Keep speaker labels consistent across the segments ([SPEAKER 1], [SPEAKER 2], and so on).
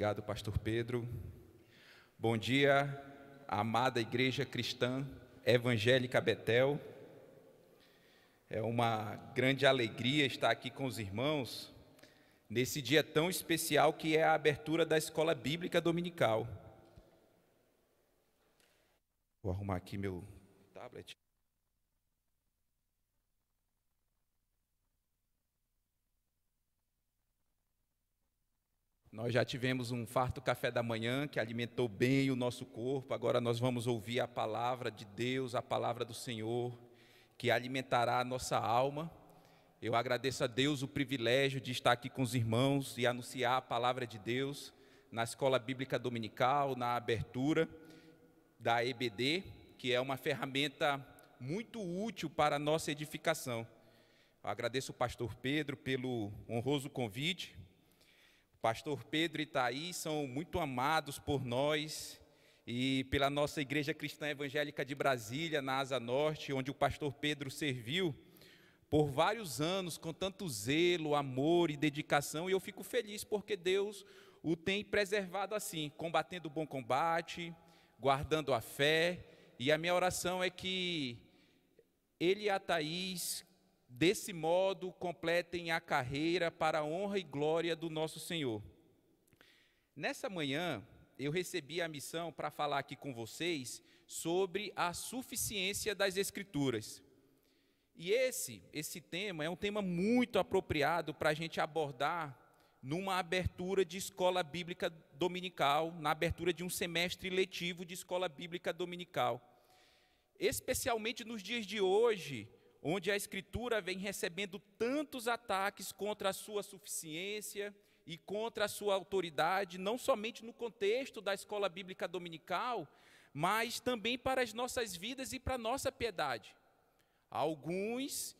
[SPEAKER 1] Obrigado, pastor Pedro. Bom dia, amada Igreja Cristã Evangélica Betel. É uma grande alegria estar aqui com os irmãos nesse dia tão especial que é a abertura da Escola Bíblica Dominical. Vou arrumar aqui meu tablet. Nós já tivemos um farto café da manhã que alimentou bem o nosso corpo. Agora nós vamos ouvir a palavra de Deus, a palavra do Senhor, que alimentará a nossa alma. Eu agradeço a Deus o privilégio de estar aqui com os irmãos e anunciar a palavra de Deus na Escola Bíblica Dominical, na abertura da EBD, que é uma ferramenta muito útil para a nossa edificação. Eu agradeço o pastor Pedro pelo honroso convite. Pastor Pedro e Thaís são muito amados por nós e pela nossa Igreja Cristã Evangélica de Brasília, na Asa Norte, onde o pastor Pedro serviu por vários anos com tanto zelo, amor e dedicação, e eu fico feliz porque Deus o tem preservado assim, combatendo o bom combate, guardando a fé, e a minha oração é que ele e a Thaís, desse modo, completem a carreira para a honra e glória do nosso Senhor. Nessa manhã, eu recebi a missão para falar aqui com vocês sobre a suficiência das Escrituras. E esse tema é um tema muito apropriado para a gente abordar numa abertura de escola bíblica dominical, na abertura de um semestre letivo de escola bíblica dominical. Especialmente nos dias de hoje, onde a Escritura vem recebendo tantos ataques contra a sua suficiência e contra a sua autoridade, não somente no contexto da escola bíblica dominical, mas também para as nossas vidas e para a nossa piedade. Alguns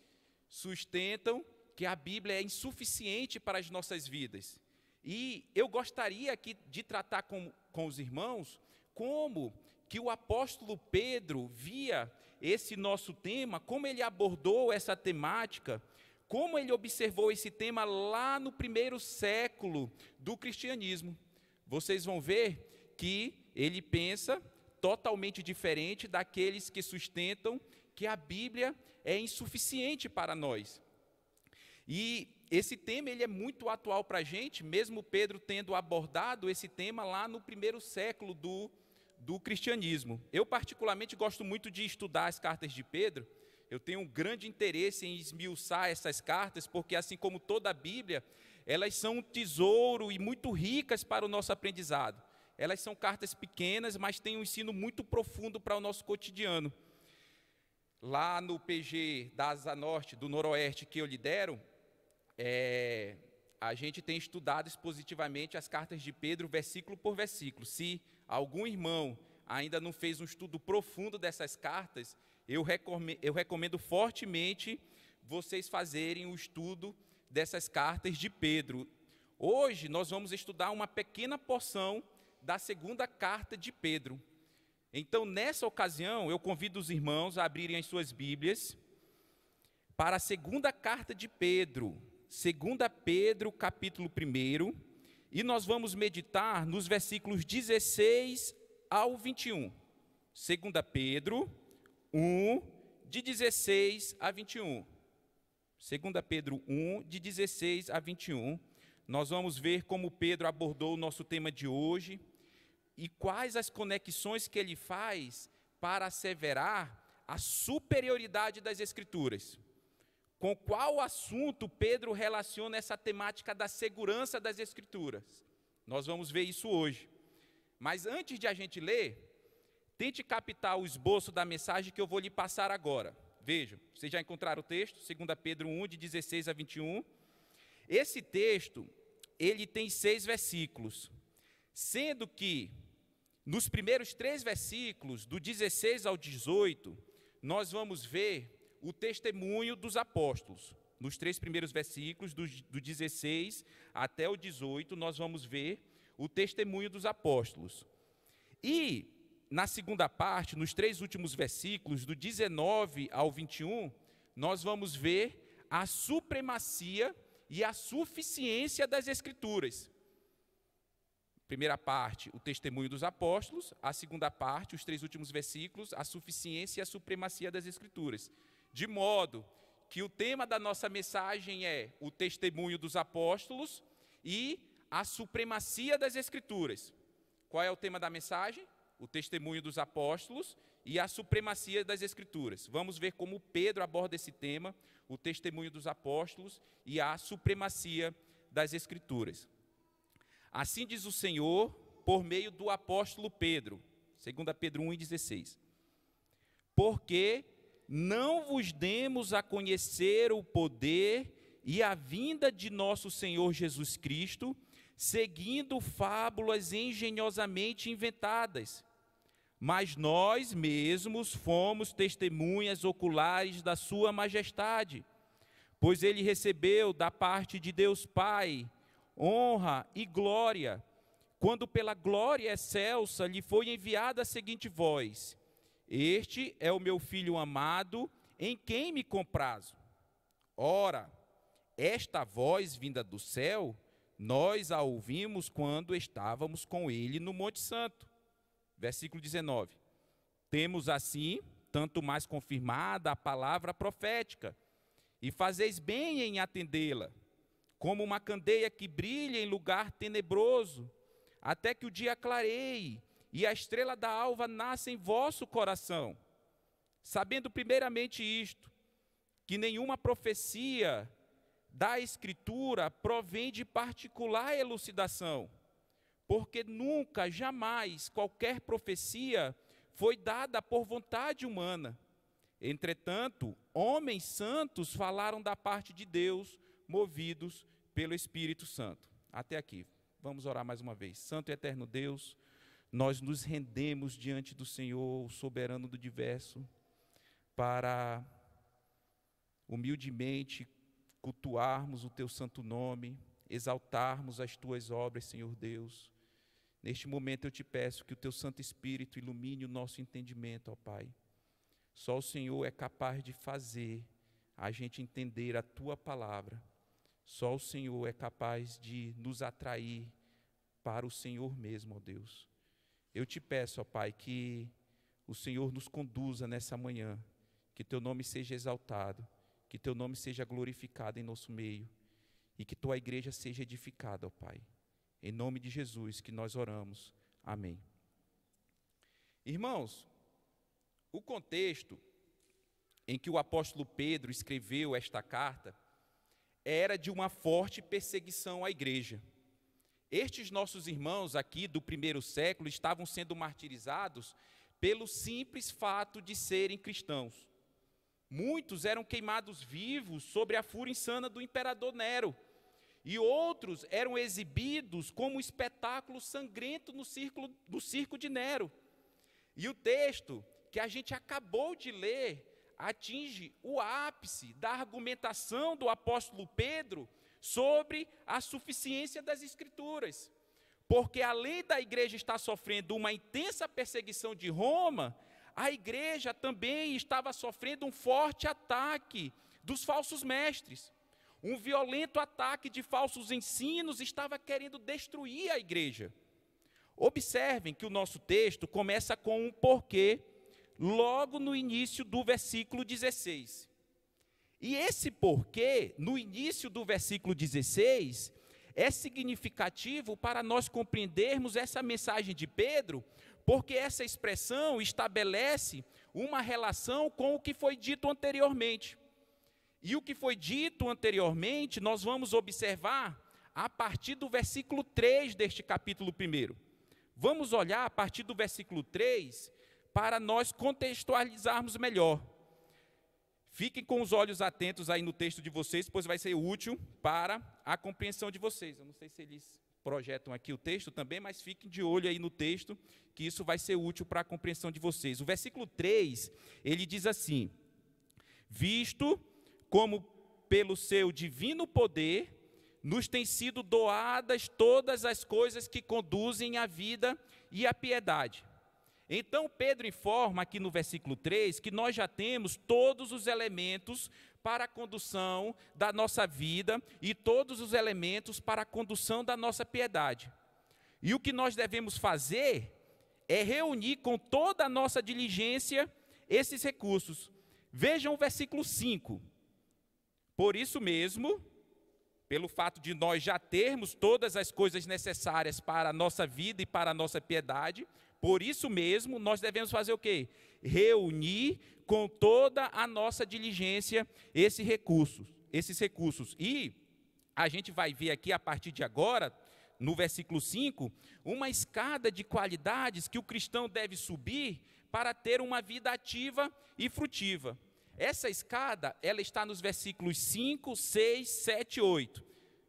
[SPEAKER 1] sustentam que a Bíblia é insuficiente para as nossas vidas. E eu gostaria aqui de tratar com os irmãos como que o apóstolo Pedro via esse nosso tema, como ele abordou essa temática, como ele observou esse tema lá no primeiro século do cristianismo. Vocês vão ver que ele pensa totalmente diferente daqueles que sustentam que a Bíblia é insuficiente para nós. E esse tema ele é muito atual para a gente, mesmo Pedro tendo abordado esse tema lá no primeiro século do cristianismo. Eu particularmente gosto muito de estudar as cartas de Pedro. Eu tenho um grande interesse em esmiuçar essas cartas, porque assim como toda a Bíblia, elas são um tesouro e muito ricas para o nosso aprendizado. Elas são cartas pequenas, mas têm um ensino muito profundo para o nosso cotidiano. Lá no PG da Asa Norte, do Noroeste, que eu lidero, a gente tem estudado expositivamente as cartas de Pedro, versículo por versículo. Se algum irmão ainda não fez um estudo profundo dessas cartas, eu recomendo fortemente vocês fazerem o estudo dessas cartas de Pedro. Hoje nós vamos estudar uma pequena porção da segunda carta de Pedro. Então, nessa ocasião, eu convido os irmãos a abrirem as suas Bíblias para a segunda carta de Pedro, 2 Pedro, capítulo 1, e nós vamos meditar nos versículos 16 ao 21. 2 Pedro 1, de 16 a 21. 2 Pedro 1, de 16 a 21. Nós vamos ver como Pedro abordou o nosso tema de hoje e quais as conexões que ele faz para asseverar a superioridade das Escrituras. Com qual assunto Pedro relaciona essa temática da segurança das Escrituras? Nós vamos ver isso hoje. Mas antes de a gente ler, tente captar o esboço da mensagem que eu vou lhe passar agora. Vejam, vocês já encontraram o texto? 2 Pedro 1, de 16 a 21. Esse texto, ele tem 6 versículos, sendo que nos primeiros 3 versículos, do 16 ao 18, nós vamos ver o testemunho dos apóstolos. Nos 3 primeiros versículos, do 16 até o 18, nós vamos ver o testemunho dos apóstolos. E, na segunda parte, nos 3 últimos versículos, do 19 ao 21, nós vamos ver a supremacia e a suficiência das Escrituras. Primeira parte, o testemunho dos apóstolos. A segunda parte, os 3 últimos versículos, a suficiência e a supremacia das Escrituras. De modo que o tema da nossa mensagem é o testemunho dos apóstolos e a supremacia das Escrituras. Qual é o tema da mensagem? O testemunho dos apóstolos e a supremacia das Escrituras. Vamos ver como Pedro aborda esse tema, o testemunho dos apóstolos e a supremacia das Escrituras. Assim diz o Senhor, por meio do apóstolo Pedro, 2 Pedro 1,16. Porque não vos demos a conhecer o poder e a vinda de nosso Senhor Jesus Cristo, seguindo fábulas engenhosamente inventadas, mas nós mesmos fomos testemunhas oculares da sua majestade, pois ele recebeu da parte de Deus Pai honra e glória, quando pela glória excelsa lhe foi enviada a seguinte voz: Este é o meu Filho amado, em quem me comprazo. Ora, esta voz vinda do céu, nós a ouvimos quando estávamos com ele no Monte Santo. Versículo 19. Temos assim, tanto mais confirmada a palavra profética, e fazeis bem em atendê-la, como uma candeia que brilha em lugar tenebroso, até que o dia clareie, e a estrela da alva nasça em vosso coração, sabendo primeiramente isto, que nenhuma profecia da Escritura provém de particular elucidação, porque nunca, jamais, qualquer profecia foi dada por vontade humana. Entretanto, homens santos falaram da parte de Deus, movidos pelo Espírito Santo. Até aqui. Vamos orar mais uma vez. Santo e eterno Deus, nós nos rendemos diante do Senhor, o soberano do universo, para humildemente cultuarmos o teu santo nome, exaltarmos as tuas obras, Senhor Deus. Neste momento eu te peço que o teu Santo Espírito ilumine o nosso entendimento, ó Pai. Só o Senhor é capaz de fazer a gente entender a tua palavra. Só o Senhor é capaz de nos atrair para o Senhor mesmo, ó Deus. Eu te peço, ó Pai, que o Senhor nos conduza nessa manhã, que teu nome seja exaltado, que teu nome seja glorificado em nosso meio e que tua igreja seja edificada, ó Pai. Em nome de Jesus que nós oramos. Amém. Irmãos, o contexto em que o apóstolo Pedro escreveu esta carta era de uma forte perseguição à igreja. Estes nossos irmãos aqui do primeiro século estavam sendo martirizados pelo simples fato de serem cristãos. Muitos eram queimados vivos sob a fúria insana do imperador Nero, e outros eram exibidos como espetáculo sangrento no circo de Nero. E o texto que a gente acabou de ler atinge o ápice da argumentação do apóstolo Pedro sobre a suficiência das Escrituras. Porque além da igreja estar sofrendo uma intensa perseguição de Roma, a igreja também estava sofrendo um forte ataque dos falsos mestres. Um violento ataque de falsos ensinos estava querendo destruir a igreja. Observem que o nosso texto começa com um porquê, logo no início do versículo 16. E esse porquê, no início do versículo 16, é significativo para nós compreendermos essa mensagem de Pedro, porque essa expressão estabelece uma relação com o que foi dito anteriormente. E o que foi dito anteriormente, nós vamos observar a partir do versículo 3 deste capítulo 1. Vamos olhar a partir do versículo 3 para nós contextualizarmos melhor. Fiquem com os olhos atentos aí no texto de vocês, pois vai ser útil para a compreensão de vocês. Eu não sei se eles projetam aqui o texto também, mas fiquem de olho aí no texto, que isso vai ser útil para a compreensão de vocês. O versículo 3, ele diz assim: visto como pelo seu divino poder nos têm sido doadas todas as coisas que conduzem à vida e à piedade. Então Pedro informa aqui no versículo 3 que nós já temos todos os elementos para a condução da nossa vida e todos os elementos para a condução da nossa piedade. E o que nós devemos fazer é reunir com toda a nossa diligência esses recursos. Vejam o versículo 5. Por isso mesmo, pelo fato de nós já termos todas as coisas necessárias para a nossa vida e para a nossa piedade, por isso mesmo nós devemos fazer o quê? Reunir com toda a nossa diligência esses recursos. E a gente vai ver aqui a partir de agora, no versículo 5, uma escada de qualidades que o cristão deve subir para ter uma vida ativa e frutiva. Essa escada, ela está nos versículos 5, 6, 7 e 8.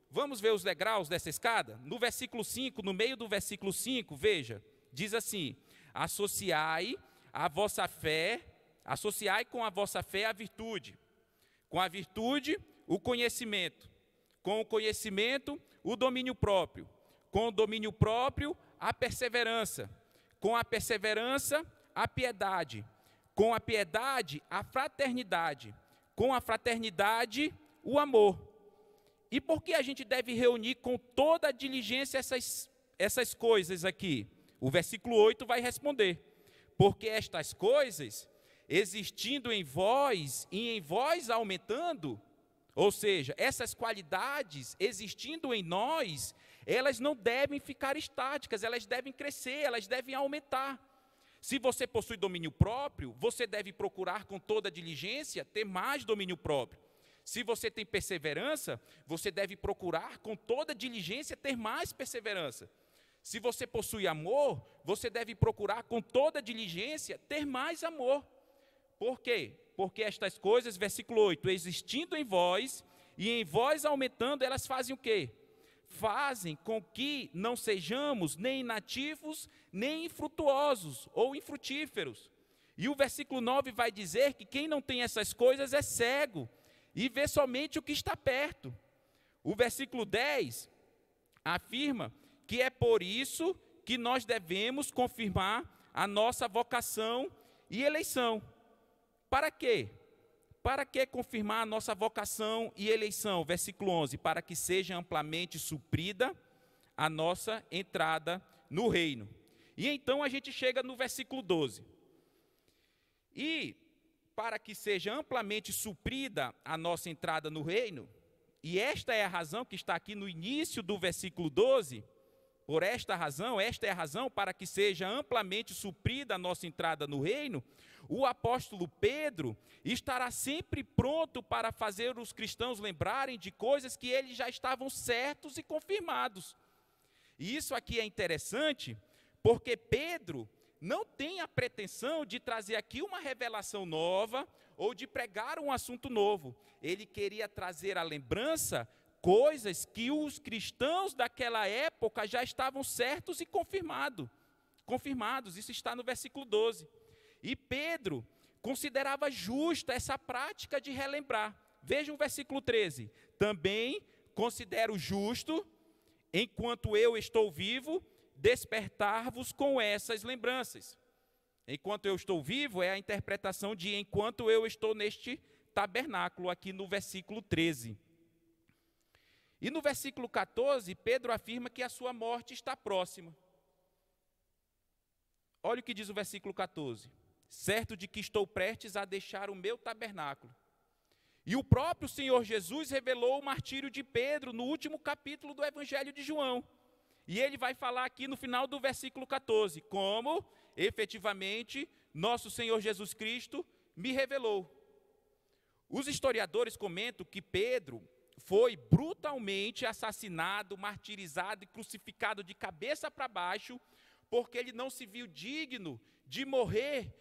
[SPEAKER 1] Vamos ver os degraus dessa escada? No versículo 5, no meio do versículo 5, veja, diz assim: associai com a vossa fé a virtude, com a virtude o conhecimento, com o conhecimento o domínio próprio, com o domínio próprio a perseverança, com a perseverança a piedade, com a piedade a fraternidade, com a fraternidade o amor. E por que a gente deve reunir com toda a diligência essas coisas aqui? O versículo 8 vai responder: porque estas coisas, existindo em vós e em vós aumentando, ou seja, essas qualidades existindo em nós, elas não devem ficar estáticas, elas devem crescer, elas devem aumentar. Se você possui domínio próprio, você deve procurar com toda diligência ter mais domínio próprio. Se você tem perseverança, você deve procurar com toda diligência ter mais perseverança. Se você possui amor, você deve procurar com toda diligência ter mais amor. Por quê? Porque estas coisas, versículo 8, existindo em vós e em vós aumentando, elas fazem o quê? Fazem com que não sejamos nem inativos, nem infrutuosos ou infrutíferos. E o versículo 9 vai dizer que quem não tem essas coisas é cego e vê somente o que está perto. O versículo 10 afirma que é por isso que nós devemos confirmar a nossa vocação e eleição. Para quê? Para que confirmar a nossa vocação e eleição? Versículo 11, para que seja amplamente suprida a nossa entrada no reino. E então a gente chega no versículo 12. E para que seja amplamente suprida a nossa entrada no reino, e esta é a razão que está aqui no início do versículo 12, esta é a razão para que seja amplamente suprida a nossa entrada no reino, o apóstolo Pedro estará sempre pronto para fazer os cristãos lembrarem de coisas que eles já estavam certos e confirmados. E isso aqui é interessante, porque Pedro não tem a pretensão de trazer aqui uma revelação nova ou de pregar um assunto novo. Ele queria trazer à lembrança coisas que os cristãos daquela época já estavam certos e confirmados. Isso está no versículo 12. E Pedro considerava justa essa prática de relembrar. Vejam o versículo 13. Também considero justo, enquanto eu estou vivo, despertar-vos com essas lembranças. Enquanto eu estou vivo é a interpretação de enquanto eu estou neste tabernáculo, aqui no versículo 13. E no versículo 14, Pedro afirma que a sua morte está próxima. Olha o que diz o versículo 14. Certo de que estou prestes a deixar o meu tabernáculo. E o próprio Senhor Jesus revelou o martírio de Pedro no último capítulo do Evangelho de João. E ele vai falar aqui no final do versículo 14, como efetivamente nosso Senhor Jesus Cristo me revelou. Os historiadores comentam que Pedro foi brutalmente assassinado, martirizado e crucificado de cabeça para baixo, porque ele não se viu digno de morrer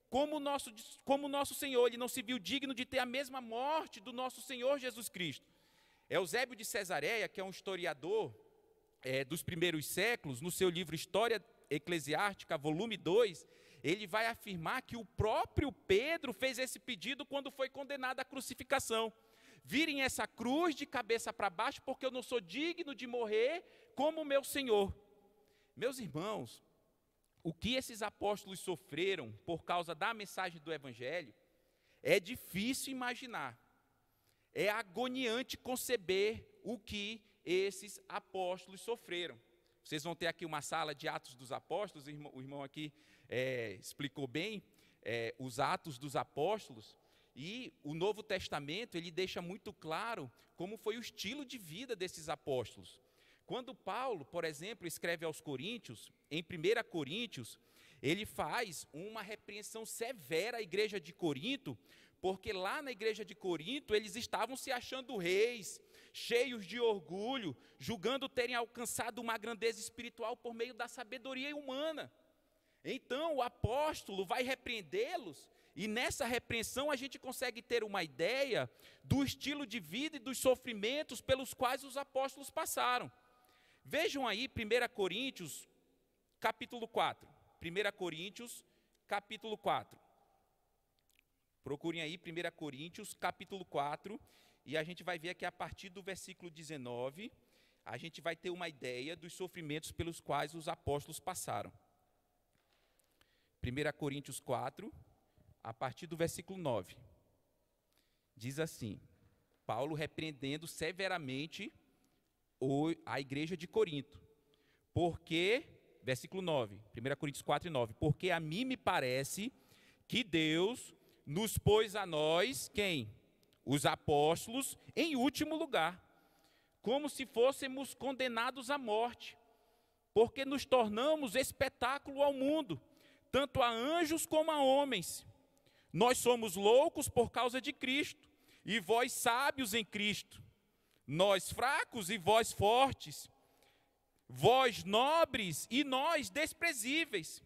[SPEAKER 1] como nosso Senhor, ele não se viu digno de ter a mesma morte do nosso Senhor Jesus Cristo. Eusébio de Cesareia, que é um historiador dos primeiros séculos, no seu livro História Eclesiástica, volume 2, ele vai afirmar que o próprio Pedro fez esse pedido quando foi condenado à crucificação. Virem essa cruz de cabeça para baixo, porque eu não sou digno de morrer como o meu Senhor. Meus irmãos, o que esses apóstolos sofreram por causa da mensagem do Evangelho, é difícil imaginar. É agoniante conceber o que esses apóstolos sofreram. Vocês vão ter aqui uma sala de Atos dos Apóstolos, o irmão aqui explicou bem os Atos dos Apóstolos, e o Novo Testamento, ele deixa muito claro como foi o estilo de vida desses apóstolos. Quando Paulo, por exemplo, escreve aos Coríntios, em 1 Coríntios, ele faz uma repreensão severa à igreja de Corinto, porque lá na igreja de Corinto eles estavam se achando reis, cheios de orgulho, julgando terem alcançado uma grandeza espiritual por meio da sabedoria humana. Então o apóstolo vai repreendê-los, e nessa repreensão a gente consegue ter uma ideia do estilo de vida e dos sofrimentos pelos quais os apóstolos passaram. Vejam aí 1 Coríntios, capítulo 4. 1 Coríntios, capítulo 4. Procurem aí 1 Coríntios, capítulo 4, e a gente vai ver aqui a partir do versículo 19, a gente vai ter uma ideia dos sofrimentos pelos quais os apóstolos passaram. 1 Coríntios 4, a partir do versículo 9. Diz assim, Paulo repreendendo severamente a igreja de Corinto, porque, versículo 9, 1 Coríntios 4 e 9, porque a mim me parece que Deus nos pôs a nós, quem? Os apóstolos, em último lugar, como se fôssemos condenados à morte, porque nos tornamos espetáculo ao mundo, tanto a anjos como a homens. Nós somos loucos por causa de Cristo, e vós sábios em Cristo. Nós fracos e vós fortes, vós nobres e nós desprezíveis.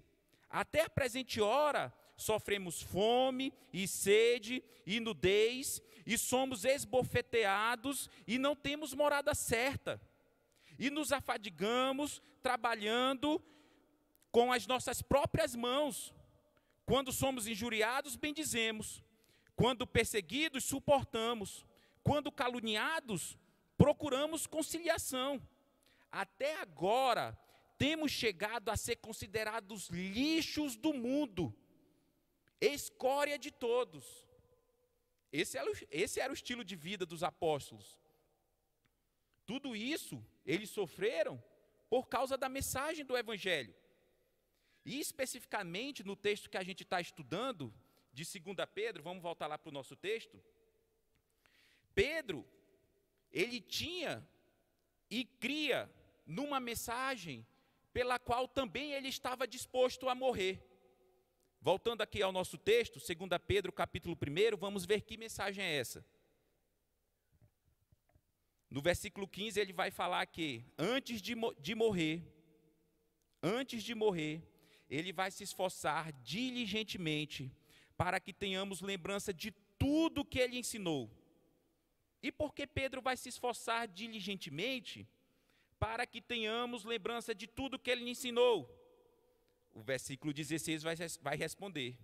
[SPEAKER 1] Até a presente hora sofremos fome e sede e nudez, e somos esbofeteados e não temos morada certa. E nos afadigamos trabalhando com as nossas próprias mãos. Quando somos injuriados, bendizemos. Quando perseguidos, suportamos. Quando caluniados, procuramos conciliação. Até agora, temos chegado a ser considerados lixos do mundo, escória de todos. Esse era o estilo de vida dos apóstolos. Tudo isso, eles sofreram por causa da mensagem do Evangelho. E especificamente no texto que a gente está estudando, de 2 Pedro, vamos voltar lá para o nosso texto. Pedro, ele tinha e cria numa mensagem pela qual também ele estava disposto a morrer. Voltando aqui ao nosso texto, 2 Pedro, capítulo 1, vamos ver que mensagem é essa. No versículo 15 ele vai falar que antes de morrer, ele vai se esforçar diligentemente para que tenhamos lembrança de tudo que ele ensinou. E por que Pedro vai se esforçar diligentemente para que tenhamos lembrança de tudo que ele ensinou? O versículo 16 vai responder: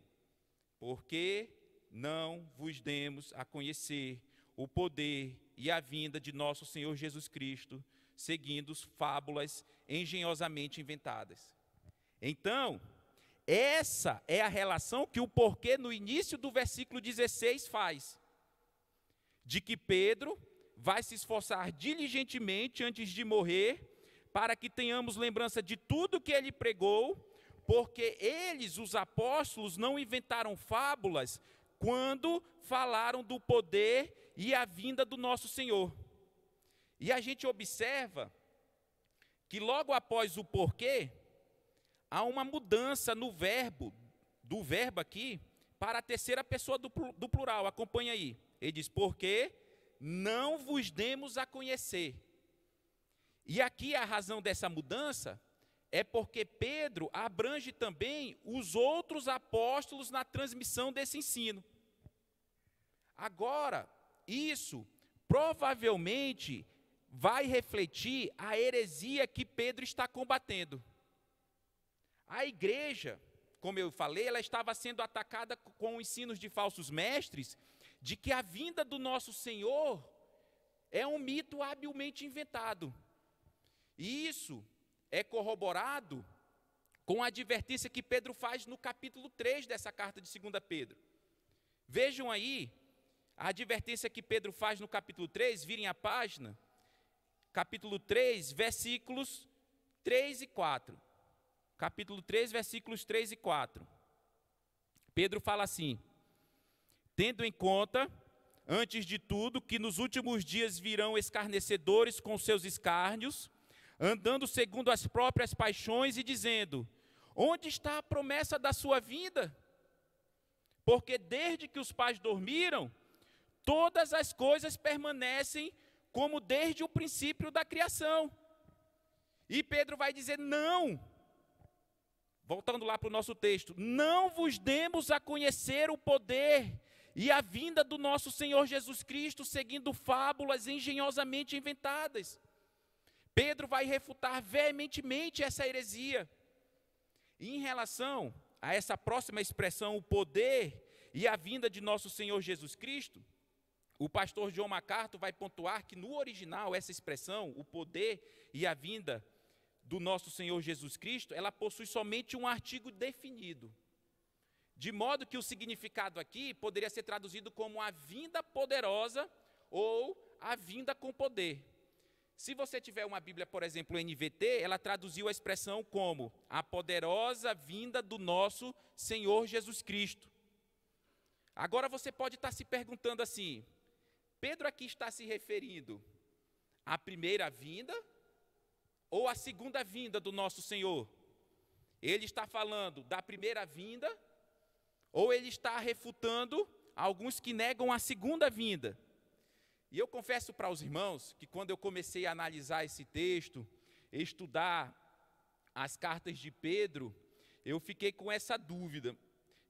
[SPEAKER 1] porque não vos demos a conhecer o poder e a vinda de nosso Senhor Jesus Cristo, seguindo fábulas engenhosamente inventadas. Então, essa é a relação que o porquê no início do versículo 16 faz. De que Pedro vai se esforçar diligentemente antes de morrer, para que tenhamos lembrança de tudo que ele pregou, porque eles, os apóstolos, não inventaram fábulas quando falaram do poder e a vinda do nosso Senhor. E a gente observa que logo após o porquê, há uma mudança no verbo, do verbo aqui, para a terceira pessoa do plural. Acompanha aí. Ele diz, porque não vos demos a conhecer. E aqui a razão dessa mudança é porque Pedro abrange também os outros apóstolos na transmissão desse ensino. Agora, isso provavelmente vai refletir a heresia que Pedro está combatendo. A igreja, como eu falei, ela estava sendo atacada com ensinos de falsos mestres, de que a vinda do nosso Senhor é um mito habilmente inventado. E isso é corroborado com a advertência que Pedro faz no capítulo 3 dessa carta de 2 Pedro. Vejam aí a advertência que Pedro faz no capítulo 3, virem a página, capítulo 3, versículos 3 e 4. Capítulo 3, versículos 3 e 4. Pedro fala assim: tendo em conta, antes de tudo, que nos últimos dias virão escarnecedores com seus escárnios, andando segundo as próprias paixões e dizendo: onde está a promessa da sua vinda? Porque desde que os pais dormiram, todas as coisas permanecem como desde o princípio da criação. E Pedro vai dizer: não, voltando lá para o nosso texto, não vos demos a conhecer o poder e a vinda do nosso Senhor Jesus Cristo, seguindo fábulas engenhosamente inventadas. Pedro vai refutar veementemente essa heresia. E em relação a essa próxima expressão, o poder e a vinda de nosso Senhor Jesus Cristo, o pastor John MacArthur vai pontuar que no original essa expressão, o poder e a vinda do nosso Senhor Jesus Cristo, ela possui somente um artigo definido. De modo que o significado aqui poderia ser traduzido como a vinda poderosa ou a vinda com poder. Se você tiver uma Bíblia, por exemplo, NVT, ela traduziu a expressão como a poderosa vinda do nosso Senhor Jesus Cristo. Agora você pode estar se perguntando assim: Pedro aqui está se referindo à primeira vinda ou à segunda vinda do nosso Senhor? Ele está falando da primeira vinda ou ele está refutando alguns que negam a segunda vinda? E eu confesso para os irmãos que quando eu comecei a analisar esse texto, estudar as cartas de Pedro, eu fiquei com essa dúvida.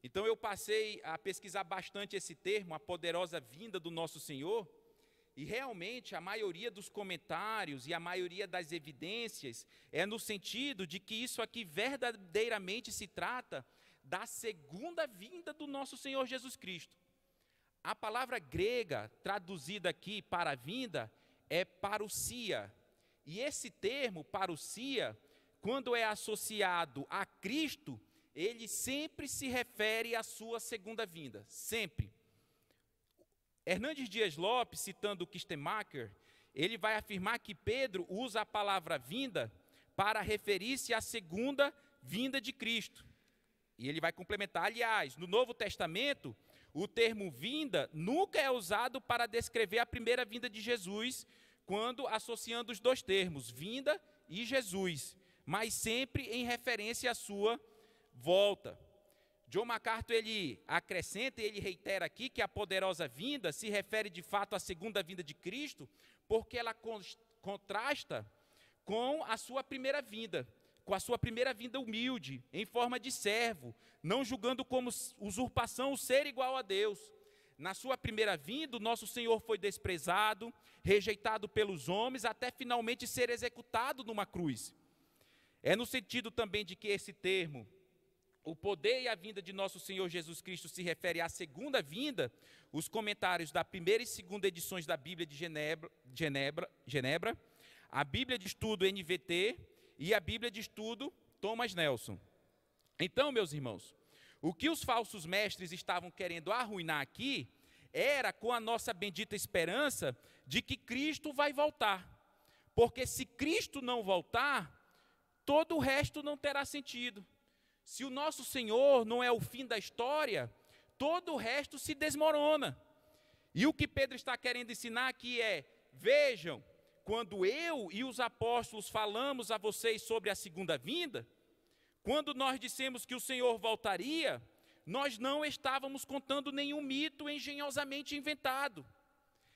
[SPEAKER 1] Então eu passei a pesquisar bastante esse termo, a poderosa vinda do nosso Senhor, e realmente a maioria dos comentários e a maioria das evidências é no sentido de que isso aqui verdadeiramente se trata da segunda vinda do nosso Senhor Jesus Cristo. A palavra grega traduzida aqui para vinda é parousia. E esse termo, parousia, quando é associado a Cristo, ele sempre se refere à sua segunda vinda, sempre. Hernandes Dias Lopes, citando Kistemacher, ele vai afirmar que Pedro usa a palavra vinda para referir-se à segunda vinda de Cristo. E ele vai complementar: aliás, no Novo Testamento, o termo vinda nunca é usado para descrever a primeira vinda de Jesus, quando associando os dois termos, vinda e Jesus, mas sempre em referência à sua volta. John MacArthur, ele acrescenta e ele reitera aqui que a poderosa vinda se refere de fato à segunda vinda de Cristo, porque ela contrasta com a sua primeira vinda, com a sua primeira vinda humilde, em forma de servo, não julgando como usurpação o ser igual a Deus. Na sua primeira vinda, o nosso Senhor foi desprezado, rejeitado pelos homens, até finalmente ser executado numa cruz. É no sentido também de que esse termo, o poder e a vinda de nosso Senhor Jesus Cristo, se refere à segunda vinda, os comentários da primeira e segunda edições da Bíblia de Genebra, a Bíblia de Estudo NVT e a Bíblia de Estudo Thomas Nelson. Então, meus irmãos, o que os falsos mestres estavam querendo arruinar aqui era com a nossa bendita esperança de que Cristo vai voltar. Porque se Cristo não voltar, todo o resto não terá sentido. Se o nosso Senhor não é o fim da história, todo o resto se desmorona. E o que Pedro está querendo ensinar aqui é: vejam, quando eu e os apóstolos falamos a vocês sobre a segunda vinda, quando nós dissemos que o Senhor voltaria, nós não estávamos contando nenhum mito engenhosamente inventado.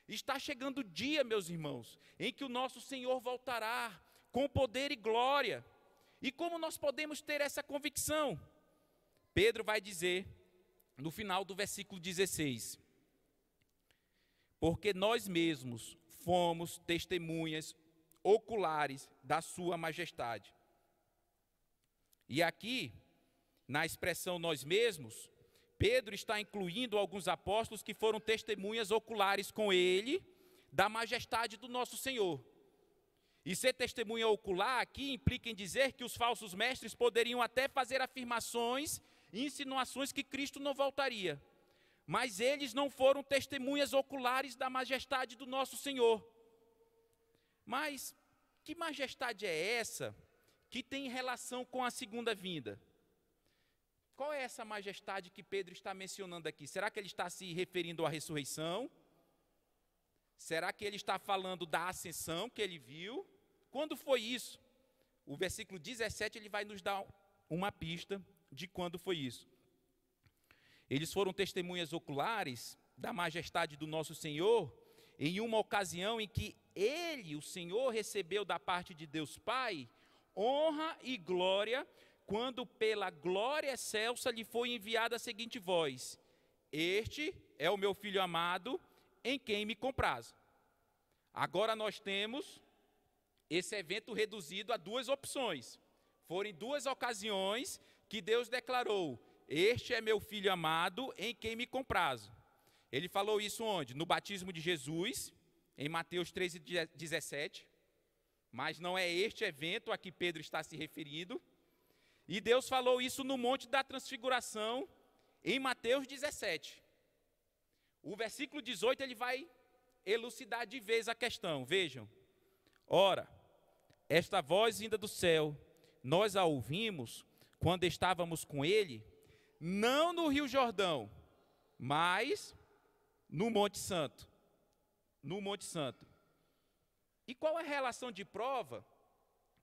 [SPEAKER 1] Está chegando o dia, meus irmãos, em que o nosso Senhor voltará com poder e glória. E como nós podemos ter essa convicção? Pedro vai dizer, no final do versículo 16, porque nós mesmos fomos testemunhas oculares da sua majestade. E aqui, na expressão nós mesmos, Pedro está incluindo alguns apóstolos que foram testemunhas oculares com ele da majestade do nosso Senhor. E ser testemunha ocular aqui implica em dizer que os falsos mestres poderiam até fazer afirmações e insinuações que Cristo não voltaria. Mas eles não foram testemunhas oculares da majestade do nosso Senhor. Mas que majestade é essa que tem relação com a segunda vinda. Qual é essa majestade que Pedro está mencionando aqui? Será que ele está se referindo à ressurreição? Será que ele está falando da ascensão que ele viu? Quando foi isso? O versículo 17 ele vai nos dar uma pista de quando foi isso. Eles foram testemunhas oculares da majestade do nosso Senhor em uma ocasião em que ele, o Senhor, recebeu da parte de Deus Pai honra e glória, quando pela glória excelsa lhe foi enviada a seguinte voz: este é o meu filho amado, em quem me comprazo. Agora nós temos esse evento reduzido a duas opções. Foram em duas ocasiões que Deus declarou: este é meu filho amado, em quem me comprazo. Ele falou isso onde? No batismo de Jesus, em Mateus 13:17. Mas não é este evento a que Pedro está se referindo. E Deus falou isso no Monte da Transfiguração, em Mateus 17. O versículo 18 ele vai elucidar de vez a questão. Vejam. Ora, esta voz vinda do céu, nós a ouvimos quando estávamos com ele, não no Rio Jordão, mas no Monte Santo. No Monte Santo. E qual é a relação de prova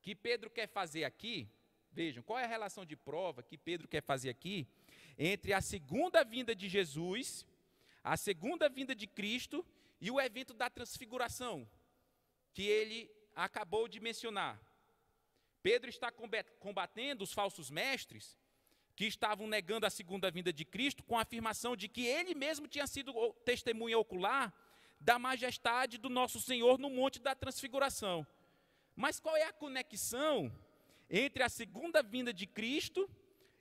[SPEAKER 1] que Pedro quer fazer aqui? Vejam, qual é a relação de prova que Pedro quer fazer aqui entre a segunda vinda de Jesus, a segunda vinda de Cristo e o evento da transfiguração, que ele acabou de mencionar? Pedro está combatendo os falsos mestres que estavam negando a segunda vinda de Cristo com a afirmação de que ele mesmo tinha sido testemunha ocular da majestade do nosso Senhor no Monte da Transfiguração. Mas qual é a conexão entre a segunda vinda de Cristo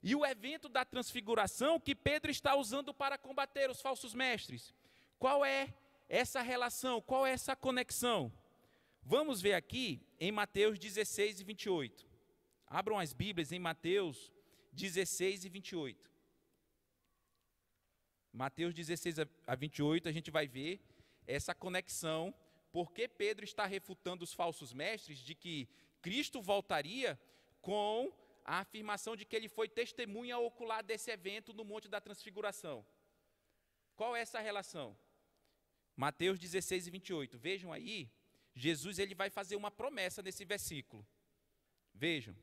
[SPEAKER 1] e o evento da transfiguração que Pedro está usando para combater os falsos mestres? Qual é essa relação? Qual é essa conexão? Vamos ver aqui em Mateus 16 e 28. Abram as Bíblias em Mateus 16 e 28. Mateus 16 a 28, a gente vai ver essa conexão, porque Pedro está refutando os falsos mestres de que Cristo voltaria com a afirmação de que ele foi testemunha ocular desse evento no Monte da Transfiguração. Qual é essa relação? Mateus 16 e 28. Vejam aí, Jesus ele vai fazer uma promessa nesse versículo. Vejam.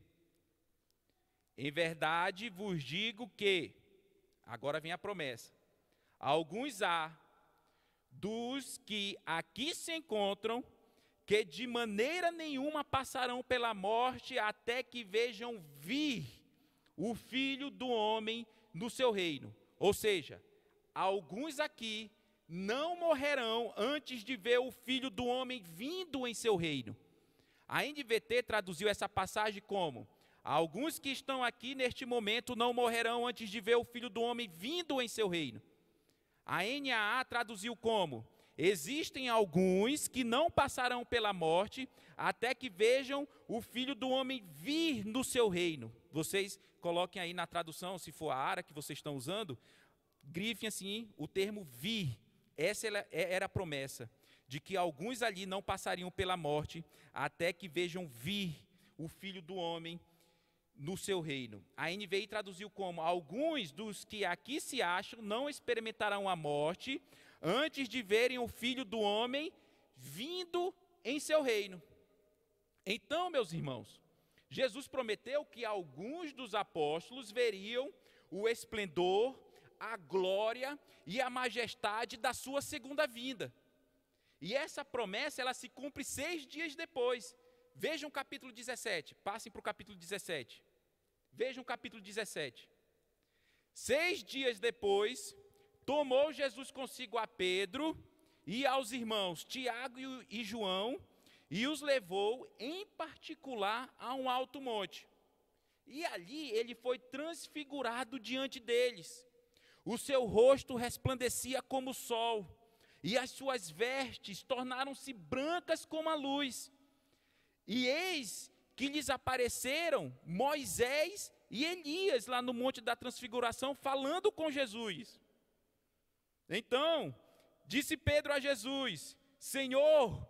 [SPEAKER 1] Em verdade vos digo que, agora vem a promessa, alguns há dos que aqui se encontram, que de maneira nenhuma passarão pela morte até que vejam vir o Filho do Homem no seu reino. Ou seja, alguns aqui não morrerão antes de ver o Filho do Homem vindo em seu reino. A NVT traduziu essa passagem como: alguns que estão aqui neste momento não morrerão antes de ver o Filho do Homem vindo em seu reino. A NAA traduziu como: existem alguns que não passarão pela morte até que vejam o Filho do Homem vir no seu reino. Vocês coloquem aí na tradução, se for a ARA que vocês estão usando, grifem assim o termo vir. Essa era a promessa, de que alguns ali não passariam pela morte até que vejam vir o Filho do Homem no seu reino. A NVI traduziu como: alguns dos que aqui se acham não experimentarão a morte antes de verem o Filho do Homem vindo em seu reino. Então, meus irmãos, Jesus prometeu que alguns dos apóstolos veriam o esplendor, a glória e a majestade da sua segunda vinda. E essa promessa, ela se cumpre 6 dias depois. Vejam o capítulo 17, passem para o capítulo 17. Vejam o capítulo 17. 6 dias depois, tomou Jesus consigo a Pedro e aos irmãos Tiago e João e os levou em particular a um alto monte. E ali ele foi transfigurado diante deles. O seu rosto resplandecia como o sol e as suas vestes tornaram-se brancas como a luz. E eis que lhes apareceram Moisés e Elias lá no Monte da Transfiguração, falando com Jesus. Então, disse Pedro a Jesus: Senhor,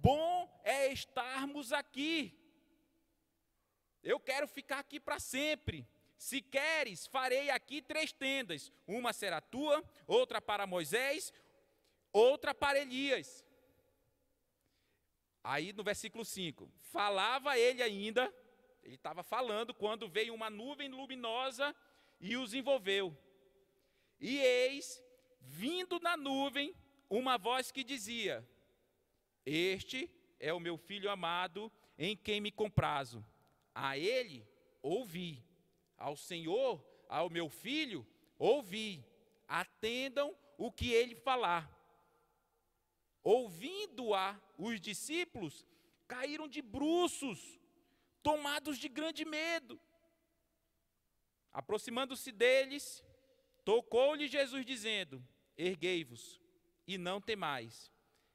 [SPEAKER 1] bom é estarmos aqui. Eu quero ficar aqui para sempre. Se queres, farei aqui 3 tendas. Uma será tua, outra para Moisés, outra para Elias. Aí no versículo 5, falava ele ainda, ele estava falando quando veio uma nuvem luminosa e os envolveu. E eis, vindo na nuvem, uma voz que dizia: este é o meu filho amado, em quem me comprazo. A ele ouvi, ao Senhor, ao meu filho, ouvi. Atendam o que ele falar. Ouvindo-a, os discípulos caíram de bruços, tomados de grande medo. Aproximando-se deles, tocou-lhe Jesus, dizendo: erguei-vos, e não temais.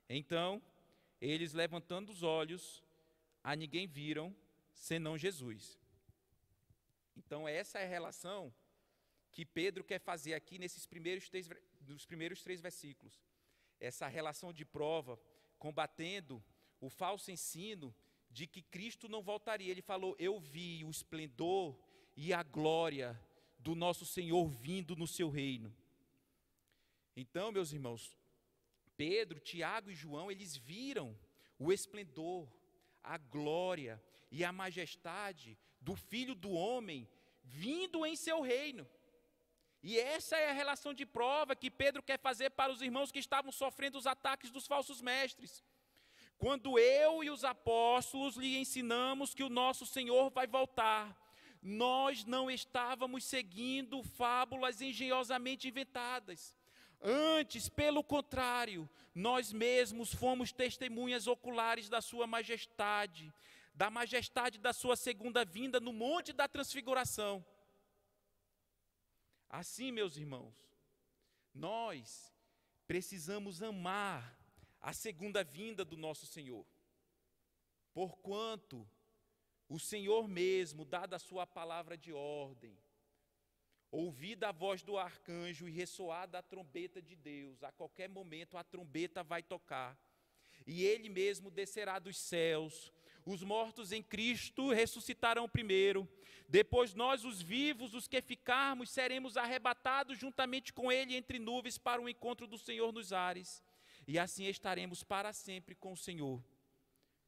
[SPEAKER 1] Então, eles, levantando os olhos, a ninguém viram, senão Jesus. Então, essa é a relação que Pedro quer fazer aqui nos primeiros 3 versículos. Essa relação de prova, combatendo o falso ensino de que Cristo não voltaria. Ele falou: eu vi o esplendor e a glória do nosso Senhor vindo no seu reino. Então, meus irmãos, Pedro, Tiago e João, eles viram o esplendor, a glória e a majestade do Filho do Homem vindo em seu reino. E essa é a relação de prova que Pedro quer fazer para os irmãos que estavam sofrendo os ataques dos falsos mestres. Quando eu e os apóstolos lhe ensinamos que o nosso Senhor vai voltar, nós não estávamos seguindo fábulas engenhosamente inventadas. Antes, pelo contrário, nós mesmos fomos testemunhas oculares da sua majestade, da majestade da sua segunda vinda no Monte da Transfiguração. Assim, meus irmãos, nós precisamos amar a segunda vinda do nosso Senhor, porquanto o Senhor mesmo, dada a sua palavra de ordem, ouvida a voz do arcanjo e ressoada a trombeta de Deus, a qualquer momento a trombeta vai tocar, e Ele mesmo descerá dos céus. Os mortos em Cristo ressuscitarão primeiro, depois nós, os vivos, os que ficarmos, seremos arrebatados juntamente com Ele entre nuvens para o encontro do Senhor nos ares, e assim estaremos para sempre com o Senhor.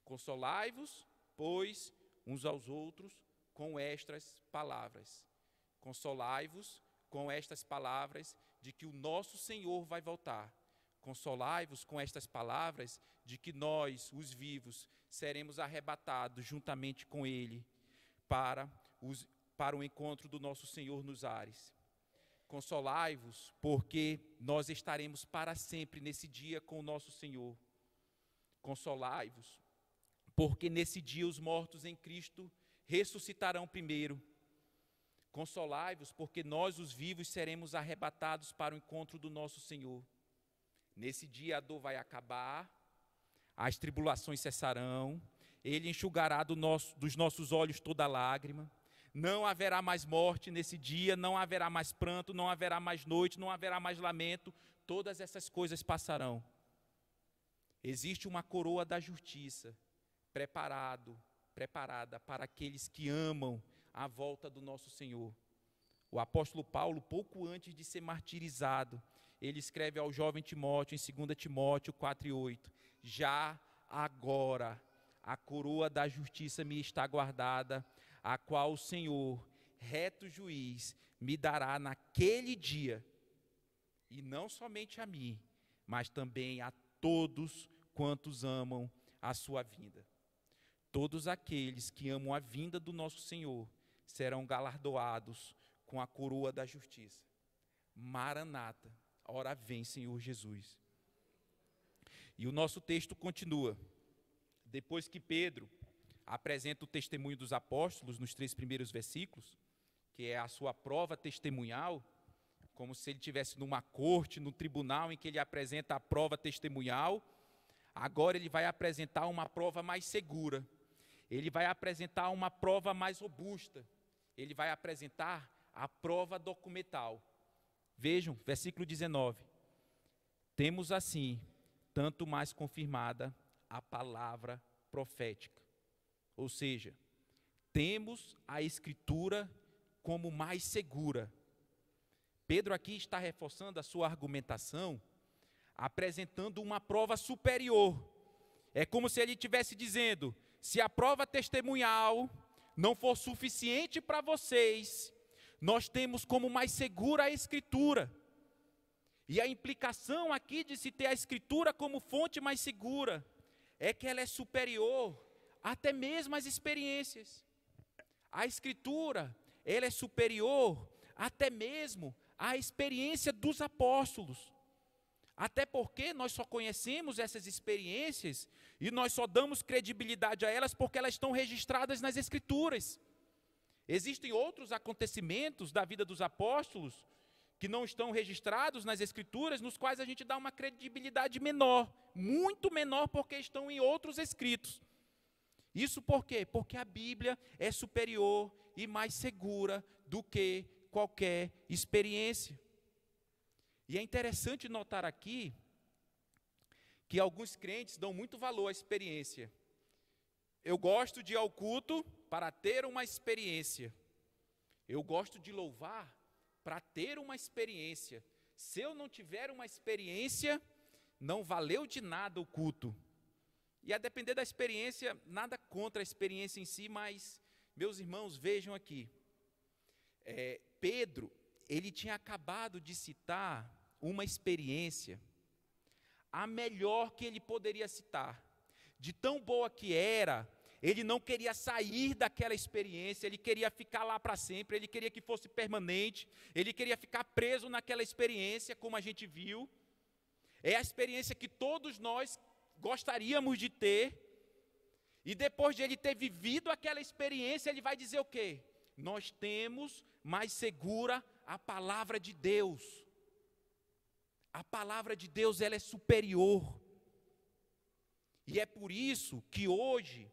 [SPEAKER 1] Consolai-vos, pois, uns aos outros com estas palavras. Consolai-vos com estas palavras de que o nosso Senhor vai voltar. Consolai-vos com estas palavras de que nós, os vivos, seremos arrebatados juntamente com Ele para o encontro do nosso Senhor nos ares. Consolai-vos, porque nós estaremos para sempre nesse dia com o nosso Senhor. Consolai-vos, porque nesse dia os mortos em Cristo ressuscitarão primeiro. Consolai-vos, porque nós, os vivos, seremos arrebatados para o encontro do nosso Senhor. Nesse dia a dor vai acabar, as tribulações cessarão, Ele enxugará dos nossos olhos toda lágrima, não haverá mais morte nesse dia, não haverá mais pranto, não haverá mais noite, não haverá mais lamento, todas essas coisas passarão. Existe uma coroa da justiça, preparada para aqueles que amam a volta do nosso Senhor. O apóstolo Paulo, pouco antes de ser martirizado, ele escreve ao jovem Timóteo, em 2 Timóteo 4:8, já agora a coroa da justiça me está guardada, a qual o Senhor, reto juiz, me dará naquele dia, e não somente a mim, mas também a todos quantos amam a sua vinda. Todos aqueles que amam a vinda do nosso Senhor serão galardoados com a coroa da justiça. Maranata, ora vem, Senhor Jesus. E o nosso texto continua. Depois que Pedro apresenta o testemunho dos apóstolos nos 3 primeiros versículos, que é a sua prova testemunhal, como se ele estivesse numa corte, num tribunal em que ele apresenta a prova testemunhal, agora ele vai apresentar uma prova mais segura, ele vai apresentar uma prova mais robusta, ele vai apresentar a prova documental. Vejam, versículo 19. Temos assim, tanto mais confirmada a palavra profética. Ou seja, temos a Escritura como mais segura. Pedro aqui está reforçando a sua argumentação, apresentando uma prova superior. É como se ele estivesse dizendo: se a prova testemunhal não for suficiente para vocês, nós temos como mais segura a Escritura. E a implicação aqui de se ter a Escritura como fonte mais segura é que ela é superior até mesmo às experiências. A Escritura, ela é superior até mesmo à experiência dos apóstolos. Até porque nós só conhecemos essas experiências e nós só damos credibilidade a elas porque elas estão registradas nas Escrituras. Existem outros acontecimentos da vida dos apóstolos que não estão registrados nas Escrituras, nos quais a gente dá uma credibilidade menor, muito menor, porque estão em outros escritos. Isso por quê? Porque a Bíblia é superior e mais segura do que qualquer experiência. E é interessante notar aqui que alguns crentes dão muito valor à experiência. Eu gosto de ir ao culto para ter uma experiência. Eu gosto de louvar para ter uma experiência. Se eu não tiver uma experiência, não valeu de nada o culto. E a depender da experiência, nada contra a experiência em si, mas, meus irmãos, vejam aqui. Pedro, ele tinha acabado de citar uma experiência, a melhor que ele poderia citar. De tão boa que era, ele não queria sair daquela experiência, ele queria ficar lá para sempre, ele queria que fosse permanente, ele queria ficar preso naquela experiência, como a gente viu. É a experiência que todos nós gostaríamos de ter, e depois de ele ter vivido aquela experiência, ele vai dizer o quê? Nós temos mais segura a palavra de Deus. A palavra de Deus, ela é superior. E é por isso que hoje